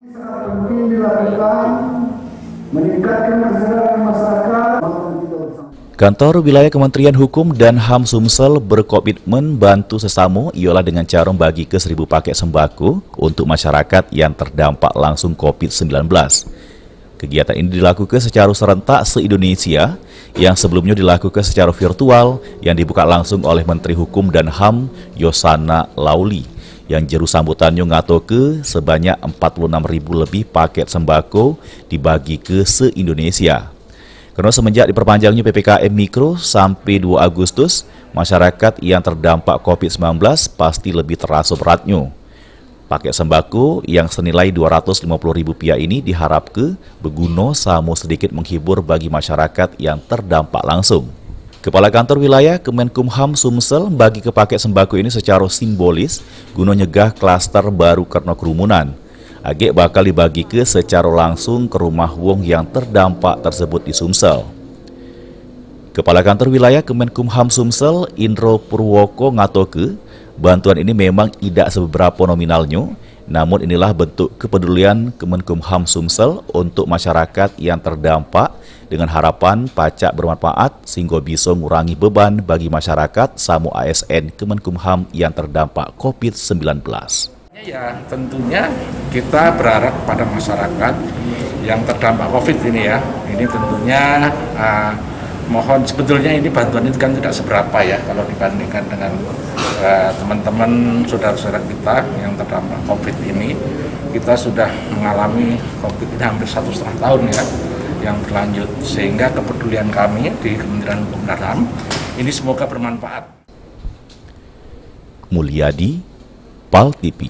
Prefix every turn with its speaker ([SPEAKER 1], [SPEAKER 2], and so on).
[SPEAKER 1] Penting dilakukan meningkatkan kesadaran masyarakat.
[SPEAKER 2] Kantor Wilayah Kementerian Hukum dan HAM Sumsel berkomitmen bantu sesama ialah dengan cara membagi ke 1.000 paket sembako untuk masyarakat yang terdampak langsung COVID-19. Kegiatan ini dilakukan secara serentak se-Indonesia yang sebelumnya dilakukan secara virtual yang dibuka langsung oleh Menteri Hukum dan HAM Yasona Laoly yang juru sambutannya ngato ke sebanyak 46.000 lebih paket sembako dibagi ke se-Indonesia. Karena semenjak diperpanjangnya PPKM Mikro sampai 2 Agustus, masyarakat yang terdampak COVID-19 pasti lebih terasa beratnya. Paket sembako yang senilai Rp250.000 ini diharap berguna sama sedikit menghibur bagi masyarakat yang terdampak langsung. Kepala Kantor Wilayah Kemenkumham Sumsel bagi ke paket sembako ini secara simbolis guna nyegah klaster baru karena kerumunan. Agek bakal dibagi ke secara langsung ke rumah wong yang terdampak tersebut di Sumsel. Kepala Kantor Wilayah Kemenkumham Sumsel, Indro Purwoko ngatoke, bantuan ini memang tidak seberapa nominalnya, namun inilah bentuk kepedulian Kemenkumham Sumsel untuk masyarakat yang terdampak dengan harapan pacak bermanfaat sehingga bisa mengurangi beban bagi masyarakat sama ASN Kemenkumham yang terdampak COVID-19.
[SPEAKER 3] Ya, tentunya kita berharap pada masyarakat yang terdampak COVID ini ya, ini tentunya mohon sebetulnya ini bantuan itu kan tidak seberapa ya kalau dibandingkan dengan teman-teman saudara-saudara kita yang terdampak COVID ini. Kita sudah mengalami COVID ini hampir 1,5 tahun ya yang berlanjut, sehingga kepedulian kami di Kementerian Hukum dan HAM ini semoga bermanfaat.
[SPEAKER 2] Mulyadi, PAL TV.